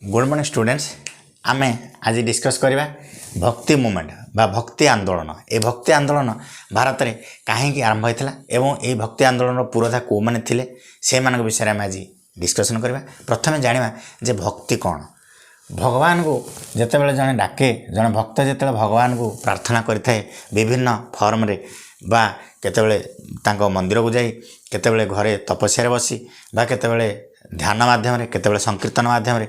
Good morning students आमे आज discuss करवा भक्ति मूवमेंट बा भक्ति आंदोलन। ए भक्ति आंदोलन भारत में कहीं आरंभ होता एवं ये भक्ति आंदोलन पुरोधा कौ मैंने थे से विषय में आज डिस्कसन करवा। प्रथम जाना जे भक्ति कौन। भगवान को जितेबाला जड़े डाके जड़े भक्त जिते भगवान को प्रार्थना करें विभिन्न फॉर्म रे बा केतबेले मंदिर को जाई केतबेले घरे तपस्या बसी बा केतबेले ध्यान माध्यम केतबेले संकीर्तन माध्यम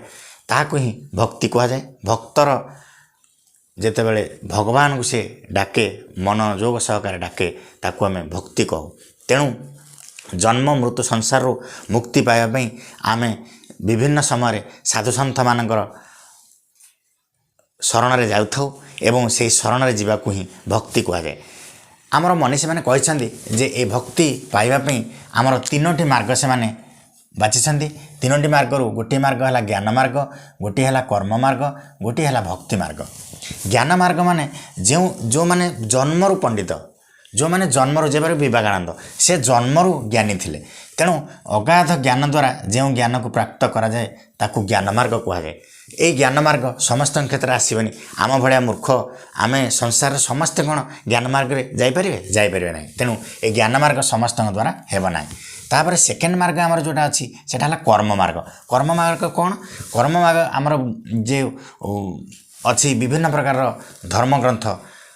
ताकू ही भक्ति कह जाए। भक्तर जितेबाला भगवान को से डाके मनोयोग सहकार डाके ताकू आम भक्ति कहू। तेणु जन्म मृत्यु संसार मुक्ति पाइबापी आम विभिन्न समय साधु सन्थ मानकर शरण रे जाऊँ एवं से शरण रे जीवाकू ही भक्ति कह जाए। आमर मनीषी मैंने कहते जे ए भक्ति पाइबापी आमर तीनोटी मार्ग से माने बाछिछन्ति। तीनोटी मार्ग गोटे मार्ग है ज्ञान मार्ग, गोटे है कर्म मार्ग, गोटे है भक्ति मार्ग। ज्ञान मार्ग माने जो माने जन्मरु पंडित जो माने जन्मरु जेबार विवेकानंद से जन्मरु ज्ञानी थिले। तेणु अगाध ज्ञान द्वारा जो ज्ञान को प्राप्त करा जाए ताकू ज्ञान मार्ग कह जाए। ये ज्ञान मार्ग समस्त क्षेत्र आसबनी। आम भाया मूर्ख आम संसार समस्ते कौन ज्ञान मार्ग में जापर ना। तेणु ये ज्ञान मार्ग समस्त द्वारा हेब ना। तापर सेकेंड मार्ग आमर जोटा अच्छी से कर्म मार्ग। कर्म मार्ग कौन? कर्म मार्ग आमर जे अच्छी विभिन्न प्रकार धर्म ग्रंथ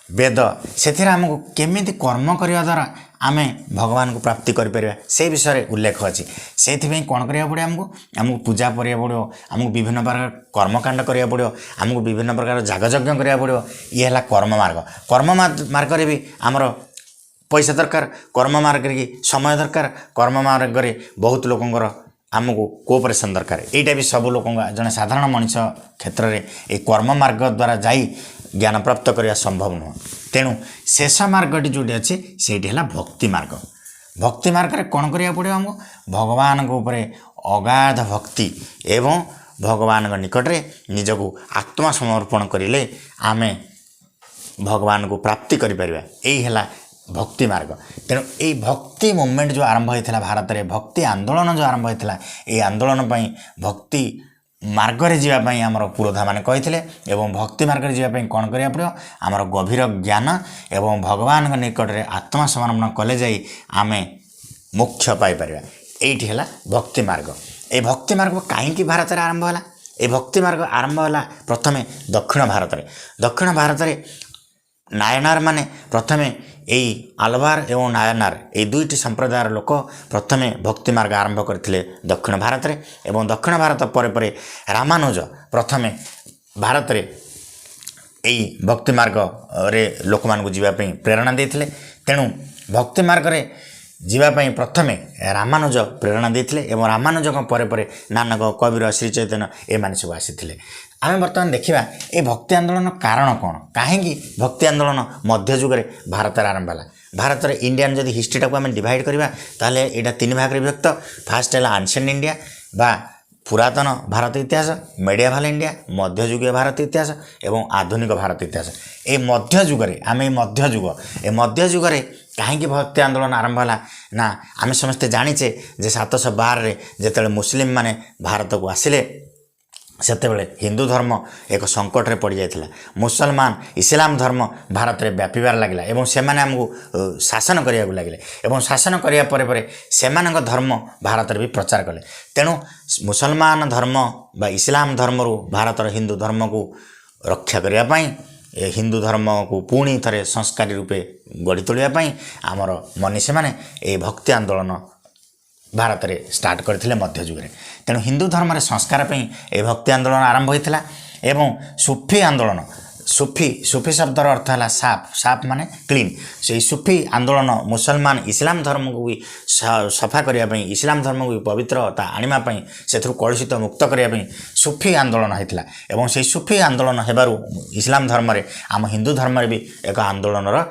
वेद से आमको केमिति कर्म करने द्वारा आम भगवान को प्राप्ति करें से विषय उल्लेख अच्छी। से कौन करा पड़े आमको पूजा करा पड़ो, आमको विभिन्न प्रकार कर्मकांड करा पड़ो, आमको विभिन्न प्रकार जागयज्ञ करा पड़ो। ये है कर्म मार्ग। कर्म मार्ग रे भी आमर पैसा दरकार, कर्म मार्ग की समय दरकार, कर्म मार्ग रे बहुत लोकंर आमको कोऑपरेशन दरकार। यहाँ भी सब लोक जड़े साधारण मनीष क्षेत्र में ये कर्म मार्ग द्वारा जाई ज्ञान प्राप्त करने संभव नुह। तेणु शेष मार्गटी जोटी अच्छी से भक्ति मार्ग। भक्ति मार्ग रे कौन करिया पड़ो आमको भगवान को ऊपर अगाध भक्ति एवं भगवान निकट रे निजको आत्मा समर्पण करें आमे भगवान को प्राप्ति करें। यही है भक्ति मार्ग। तेणु ये भक्ति मूवमेंट जो आरंभ होता भारत में, भक्ति आंदोलन जो आरंभ होता ये आंदोलन भक्ति मार्ग रे जीवाई आमर पुरोधा मैंने कहते एवं भक्ति मार्ग रे जीवाई कौन करिया पड़ो आमर गभीर ज्ञान एवं भगवान निकट में आत्मा समर्पण कले जाई आमे मोक्ष पाइपर। यही है भक्ति मार्ग। ये भक्ति मार्ग कहीं भारत में आरंभ है? ये भक्ति मार्ग आरंभ है प्रथमे दक्षिण भारत में। दक्षिण भारत में नायनार माने प्रथमे यही आलवार एवं नायनार ये दुईटी संप्रदायर लोक प्रथमे भक्ति मार्ग आरंभ करथिले दक्षिण भारत रे। एवं दक्षिण भारत परे परे रामानुज प्रथमे भारत रे यही भक्ति मार्ग रे लोक मान को जीवा पई प्रेरणा देथिले। तेणु भक्ति मार्ग रे जीवाई प्रथमे रामानुज प्रेरणा देथिले एवं रामानुज परे परे नानक कबीर श्री चैतन्य ए माने सब आसीथिले। आम बर्तमान देखा ये भक्ति आंदोलन कारण कौन, कहीं भक्ति आंदोलन मध्य जुगे भारत आरंभ है। भारत में इंडियन जदि हिस्ट्रीटा को आम डिवाइड करवा ताले यहाँ तीन भाग में विभक्त। फास्ट है आंशिएंट इंडिया बा पुरातन भारत इतिहास, मेडिएवल इंडिया मध्ययुगीय भारत इतिहास एवं आधुनिक भारत इतिहास। ये मध्य जुगे आम ये मध्य जुगे कहीं भक्ति आंदोलन आरंभ है ना आम समस्ते जाचे जे 712 जिते मुस्लिम माने भारत को आसिले सेतेबेले हिंदू धर्म एक संकट रे पड़ जाइथिला। मुसलमान इस्लाम धर्म भारत में व्यापार लगिला एवं से माने हमको शासन करिया लगिले एवं शासन करिया परे परे सेमानक धर्म भारत में भी प्रचार कले। तेणु मुसलमान धर्म बा इस्लाम धर्म भारत हिंदू धर्म को रक्षा करिया पई हिंदू धर्म को पुणी थे संस्कारी रूपे गढ़ी तोड़ापी आमर मनीषी मैंने ये भक्ति आंदोलन भारत में स्टार्ट करते मध्य जुगे। तेणु हिंदू धर्म रे संस्कार पे ये भक्ति आंदोलन आरंभ होता एवं सूफी आंदोलन। सूफी शब्दर अर्थ है साफ माने क्लीन। से सूफी आंदोलन मुसलमान इस्लाम धर्म को भी सफा करने इस्लाम धर्म को भी पवित्रता आने से कलुषित मुक्त करने सूफी आंदोलन होता एवं से सूफी आंदोलन हेबारु इस्लाम धर्म रे आम हिंदू धर्म रे भी एक आंदोलन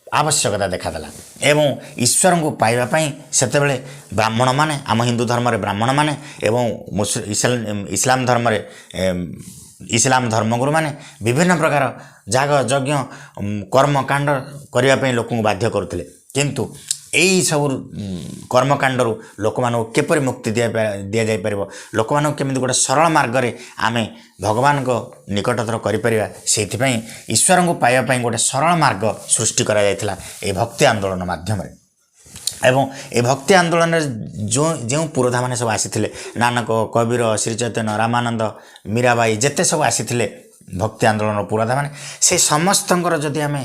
आवश्यकता देखादेला। एवं ईश्वर को पाइबापी सेतेबेले ब्राह्मण माने आम हिंदू धर्म रे ब्राह्मण माने एवं इस्लाम धर्म रे इस्लाम धर्मगुरु माने विभिन्न प्रकार जाग यज्ञ कर्म कांड करने लोक बाध्य करुले। किंतु यही सब कर्मकांडरू लोक मानू केपरि मुक्ति दि जापर लोक मानू केमी गोटे सरल मार्ग में आम भगवान को निकटतर कर ईश्वर को पाइबापी गोटे सरल मार्ग सृष्टि करा ये भक्ति आंदोलन माध्यम एवं ए भक्ति आंदोलन जो पुरोधा मैंने सब आसी नानक कबीर श्री चैतन्य रामानंद मीराबाई जिते सब आसी भक्ति आंदोलन पुरोधा मैंने से समस्त जदि आम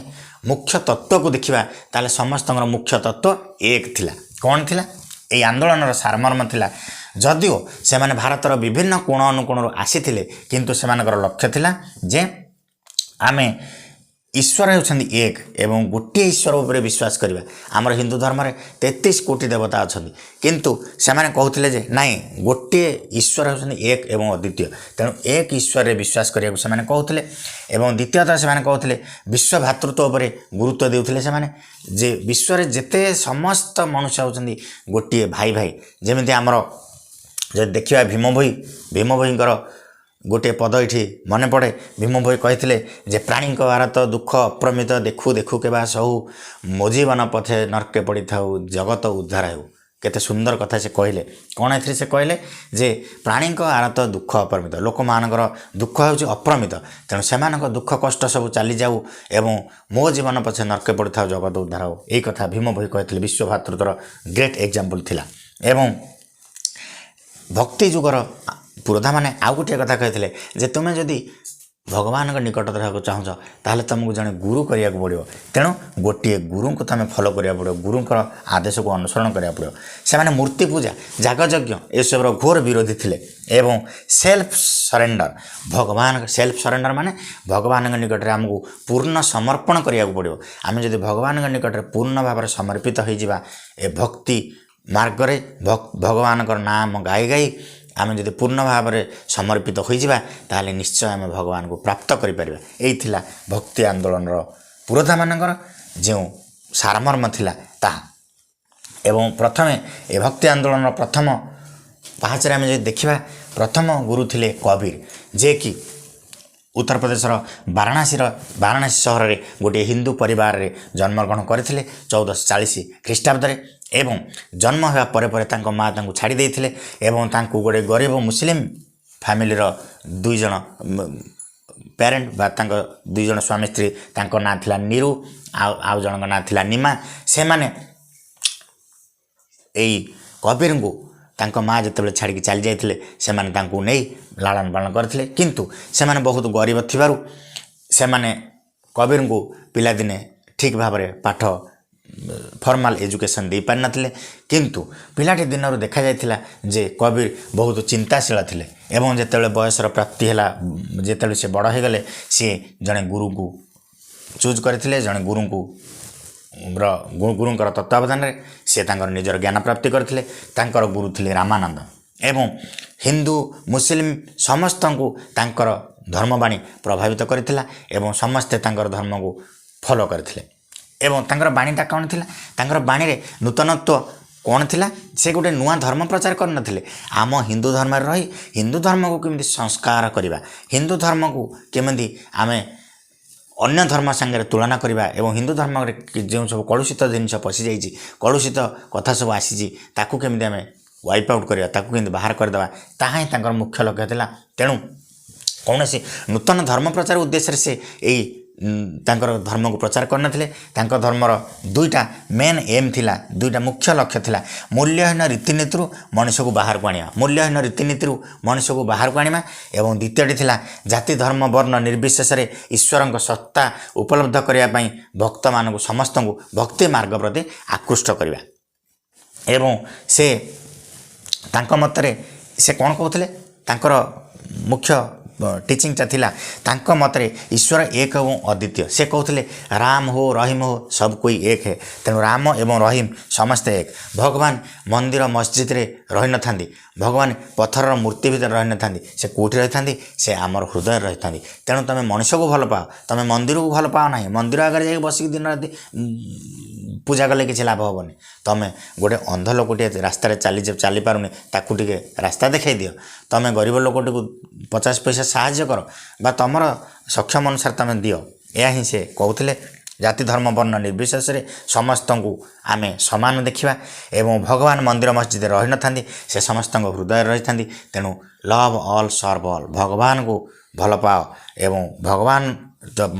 मुख्य तत्व को देखा ताले समस्त मुख्य तत्व एक थिला कौन थिला ये आंदोलन सारमर्म थिला जदिओ से माने भारतर विभिन्न कोण अनुकोण आसी किंतु से लक्ष्य थिला जे आमे ईश्वर होती एक एवं गोटे ईश्वर उपर विश्वास करवा आमर हिंदू धर्म में 33 कोटी देवता अच्छा किंतु से माने कहते जे नाई गोटे ईश्वर होती एक एवं अद्वितीय तेणु एक ईश्वर रे विश्वास करने से कहते एवं द्वितीयतः से कहते विश्व भातृत्व उपर गुरुत्व देउथिले से जे विश्व रे जेते समस्त मनुष्य होती गोटे भाई भाई जमी आमर जब देखा भीम भोईंकर गोटे पद ये मन पड़े भीम भोई कहते जे प्राणी आरत दुख अप्रमित देखु देखु केबा सहु मो जीवन पथे नरके पड़ी था जगत उद्धार हो केते सुंदर कथा से कहले कौन ए से कहले जे प्राणी आरत दुख अप्रमित लोक मानकर दुख हो अप्रमित तेणु से दुख कष्ट सब चली जाऊ एवं मो जीवन पछे नरके पड़ी था जगत उद्धार हो यही कथा भीम भोई कहते विश्व भातृत्वर ग्रेट एग्जाम्पल थिला एवं भक्ति जुगर पुरोधा मैंने आउ गोटे कथा कहते जे तुम्हें जदि भगवान निकट रहा चाहूच ताहले तुमको जड़े गुरु करिया पड़ो तेणु गोटे गुरु को तुम फॉलो करिया पड़ो गुरुंकर आदेश को अनुसरण करिया पड़ो से माने मूर्ति पूजा जागयज्ञ ये सब घोर विरोधी थिले एवं सेल्फ सरेंडर भगवान सेल्फ सरेंडर माने भगवान निकट में आमको पूर्ण समर्पण करिया पड़ो आम जब भगवान निकट में पूर्ण भाव समर्पित हो जावा ए भक्ति मार्ग भगवान नाम गाई गाई आम जब पूर्ण भाव में समर्पित हो जावा ताले निश्चय आम भगवान को प्राप्त करिपरिबा एई थिला भक्ति आंदोलन पुरोधा मानकर जो सारमर्म थिला ता एवं प्रथम ए भक्ति आंदोलन प्रथम पाहाचरे आम जब देखा प्रथम गुरु थिले कबीर जे कि उत्तर प्रदेश वाराणसी सहर में गोटे हिंदू परिवार रे जन्मग्रहण करते 1440 ख्रीष्टाब्द एवं जन्म होगा परे परे तांको माँ तांको छाड़ी देइथिले एवं तांको गोटे गरीब मुस्लिम फैमिली दुई जन पेरेंट बा तांको दुई जन स्वामी स्त्री तांको ना थिला नीरू आउ जन ना थिला निमा से माने एई कबीर को तांको माँ जिते छाड़ी चली जाते से नहीं लालन पालन करते किंतु से बहुत गरीब थिबारु से कबीर को पिलादिने ठीक भाव में पाठ फॉर्मल एजुकेशन दे पारि नथिले किंतु पिलाटी दिन देखा जाइथिला जे कबीर बहुत चिंताशील थिले एवं जेतेबेले बयसर प्राप्ति हैला जेतेबेले से बड़ हो गले सी जड़े गुरु को चूज करथिले जड़े गुरु को गुरुंकर तत्वावधान से निजर ज्ञान प्राप्ति करथिले तांकर गुरु थिले रामानंद एवं हिंदू मुस्लिम समस्त को तांकर धर्मवाणी प्रभावित करथिला एवं समस्ते तांकर धर्म को फॉलो करथिले एवं तांकर बाणीटा कौन थिला तांकर बाणी रे नूतनत्व कौन थिला से गोटे नुआ धर्म प्रचार कर नथिले आम हिंदू धर्म रही हिंदू धर्म को केमिति संस्कार करिबा हिंदू धर्म को केमिति आमे अन्य धर्म सांगे तुलना करवा एवं हिंदू धर्म जो सब कलुषित जिनस पशि जाइए कलुषित कथा सब आसी ताकू केमिति आमे वाइप आउट करवा ताकू केमिति बाहर करदेवा ताहा ही तांकर मुख्य लक्ष्य थिला तेणु कौन सी नूतन धर्म प्रचार उद्देश्य से यही तांकर धर्म को प्रचार करनथिले तांकर धर्मर दुईटा मेन एम थिला दुईटा मुख्य लक्ष्य थिला मूल्यहीन रीतिनीति मनुष्य को बाहर को आनिया मूल्यहीन रीतिनीति मनुष्य को बाहर को आनिमा एवं द्वितीयटी थिला जाति धर्म वर्ण निर्विशेष रे ईश्वर सत्ता उपलब्ध करने पाई भक्त मान समस्त को भक्ति मार्ग प्रति आकृष्ट करवा एवं से तांको मतरे से कौन कहते तांकर मुख्य टीचिंगटा थिला तांको मतरे ईश्वर एक एवं अद्वितीय से कहते राम हो रहीम हो सब कोई एक है तेणु राम एवं रहीम समस्ते एक भगवान मंदिर मस्जिद रे रही न थांदी भगवान पत्थर मूर्ति भीतर रही न थांदी से कोठी रही थांदी से आमर हृदय रही थांदी तेणु तुम मनुष्य को भल पाओ तुम मंदिर को भल पाओ ना मंदिर आगे जाके बसिक दिन राति पूजा कले किसी लाभ हेनी तुम गोटे अंध लोकटे रास्तार चली पारुनि ताकू टिके रास्ता देखा दियो तुम गरीब लोकटी को 50 पैसा साहाय्य कर बा तुमर सक्षम अनुसार तुम दियो या ही से कहते ଜାତି ଧର୍ମ ବର୍ଣ୍ଣ ନିର୍ବିଶେଷରେ ସମସ୍ତଙ୍କୁ ଆମେ ସମାନ ଦେଖିବା ଏବଂ ଭଗବାନ ମନ୍ଦିର ମସଜିଦରେ ରହିନଥାନ୍ତି, ସେ ସମସ୍ତଙ୍କ ହୃଦୟରେ ରହିଥାନ୍ତି। ତେଣୁ ଲଭ୍ ଅଲ୍ ସର୍ଭ ଅଲ୍, ଭଗବାନଙ୍କୁ ଭଲ ପାଅ ଏବଂ ଭଗବାନ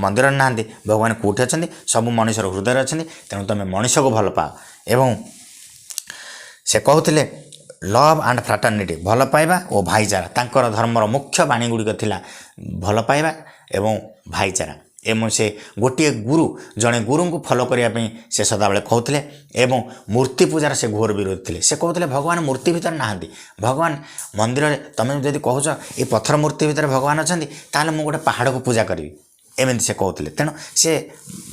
ମନ୍ଦିରରେ ନାହାନ୍ତି, ଭଗବାନ କେଉଁଠି ଅଛନ୍ତି? ସବୁ ମଣିଷର ହୃଦୟରେ ଅଛନ୍ତି। ତେଣୁ ତୁମେ ମଣିଷକୁ ଭଲ ପାଅ। ଏବଂ ସେ କହୁଥିଲେ ଲଭ୍ ଆଣ୍ଡ ଫ୍ରାଟର୍ନିଟି, ଭଲ ପାଇବା ଓ ଭାଇଚାରା। ତାଙ୍କର ଧର୍ମର ମୁଖ୍ୟ ବାଣୀ ଗୁଡ଼ିକ ଥିଲା ଭଲ ପାଇବା ଏବଂ ଭାଇଚାରା। ଏବଂ ସେ ଗୋଟିଏ ଗୁରୁ, ଜଣେ ଗୁରୁଙ୍କୁ ଫଲୋ କରିବା ପାଇଁ ସେ ସଦାବେଳେ କହୁଥିଲେ। ଏବଂ ମୂର୍ତ୍ତି ପୂଜାର ସେ ଘୋର ବିରୋଧ ଥିଲେ। ସେ କହୁଥିଲେ ଭଗବାନ ମୂର୍ତ୍ତି ଭିତରେ ନାହାନ୍ତି, ଭଗବାନ ମନ୍ଦିରରେ, ତୁମେ ଯଦି କହୁଛ ଏ ପଥର ମୂର୍ତ୍ତି ଭିତରେ ଭଗବାନ ଅଛନ୍ତି, ତାହେଲେ ମୁଁ ଗୋଟେ ପାହାଡ଼କୁ ପୂଜା କରିବି, ଏମିତି ସେ କହୁଥିଲେ। ତେଣୁ ସେ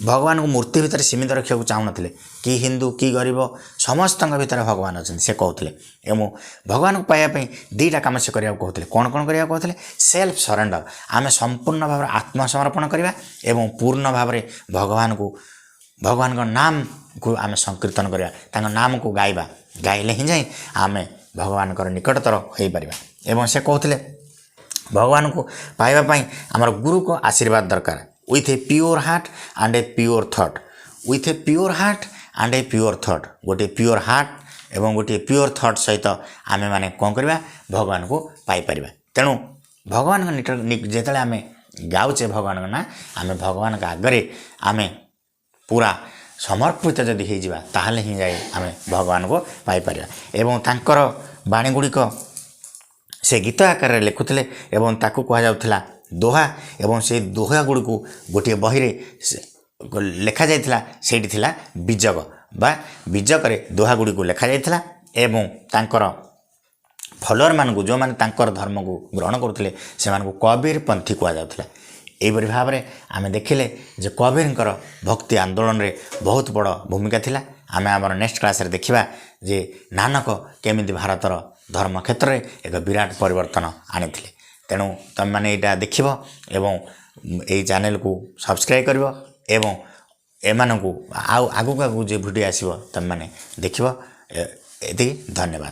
ଭଗବାନଙ୍କୁ ମୂର୍ତ୍ତି ଭିତରେ ସୀମିତ ରଖିବାକୁ ଚାହୁଁନଥିଲେ। କି ହିନ୍ଦୁ କି ଗରିବ ସମସ୍ତଙ୍କ ଭିତରେ ଭଗବାନ ଅଛନ୍ତି ସେ କହୁଥିଲେ। ଏବଂ ଭଗବାନଙ୍କୁ ପାଇବା ପାଇଁ ଦୁଇଟା କାମ ସେ କରିବାକୁ କହୁଥିଲେ। କ'ଣ କ'ଣ କରିବାକୁ କହୁଥିଲେ? ସେଲ୍ଫ ସରେଣ୍ଡର, ଆମେ ସମ୍ପୂର୍ଣ୍ଣ ଭାବରେ ଆତ୍ମସମର୍ପଣ କରିବା ଏବଂ ପୂର୍ଣ୍ଣ ଭାବରେ ଭଗବାନଙ୍କ ନାମକୁ ଆମେ ସଂକୀର୍ତ୍ତନ କରିବା, ତାଙ୍କ ନାମକୁ ଗାଇବା। ଗାଇଲେ ହିଁ ଯାଇ ଆମେ ଭଗବାନଙ୍କର ନିକଟତର ହୋଇପାରିବା। ଏବଂ ସେ କହୁଥିଲେ ଭଗବାନଙ୍କୁ ପାଇବା ପାଇଁ ଆମର ଗୁରୁଙ୍କ ଆଶୀର୍ବାଦ ଦରକାର। With a pure heart and A pure thought, with a pure heart and A pure thought, ଗୋଟିଏ ପିଓର ହାର୍ଟ ଏବଂ ଗୋଟିଏ ପିଓର ଥଟ୍ ସହିତ ଆମେମାନେ କ'ଣ କରିବା? ଭଗବାନଙ୍କୁ ପାଇପାରିବା। ତେଣୁ ଭଗବାନଙ୍କ ଯେତେବେଳେ ଆମେ ଗାଉଛେ ଭଗବାନଙ୍କ ନାଁ, ଆମେ ଭଗବାନଙ୍କ ଆଗରେ ଆମେ ପୁରା ସମର୍ପିତ ଯଦି ହେଇଯିବା, ତାହେଲେ ହିଁ ଯାଇ ଆମେ ଭଗବାନଙ୍କୁ ପାଇପାରିବା। ଏବଂ ତାଙ୍କର ବାଣୀ ଗୁଡ଼ିକ ସେ ଗୀତ ଆକାରରେ ଲେଖୁଥିଲେ ଏବଂ ତାକୁ କୁହାଯାଉଥିଲା ଦୋହା। ଏବଂ ସେଇ ଦୋହା ଗୁଡ଼ିକୁ ଗୋଟିଏ ବହିରେ ଲେଖାଯାଇଥିଲା, ସେଇଠି ଥିଲା ବିଜଗ ବା ବିଜକରେ ଦୋହା ଗୁଡ଼ିକୁ ଲେଖାଯାଇଥିଲା। ଏବଂ ତାଙ୍କର ଫଲୋଅର୍ମାନଙ୍କୁ, ଯେଉଁମାନେ ତାଙ୍କର ଧର୍ମକୁ ଗ୍ରହଣ କରୁଥିଲେ, ସେମାନଙ୍କୁ କବୀର ପନ୍ଥୀ କୁହାଯାଉଥିଲା। ଏହିପରି ଭାବରେ ଆମେ ଦେଖିଲେ ଯେ କବୀରଙ୍କର ଭକ୍ତି ଆନ୍ଦୋଳନରେ ବହୁତ ବଡ଼ ଭୂମିକା ଥିଲା। ଆମେ ଆମର ନେକ୍ସଟ କ୍ଲାସ୍ରେ ଦେଖିବା ଯେ ନାନକ କେମିତି ଭାରତର ଧର୍ମ କ୍ଷେତ୍ରରେ ଏକ ବିରାଟ ପରିବର୍ତ୍ତନ ଆଣିଥିଲେ। ତେଣୁ ତୁମେମାନେ ଏଇଟା ଦେଖିବ ଏବଂ ଏଇ ଚ୍ୟାନେଲକୁ ସବସ୍କ୍ରାଇବ୍ କରିବ ଏବଂ ଏମାନଙ୍କୁ ଆଉ ଆଗକୁ ଯେ ଭିଡ଼ିଓ ଆସିବ ତୁମେମାନେ ଦେଖିବ। ଏତିକି, ଧନ୍ୟବାଦ।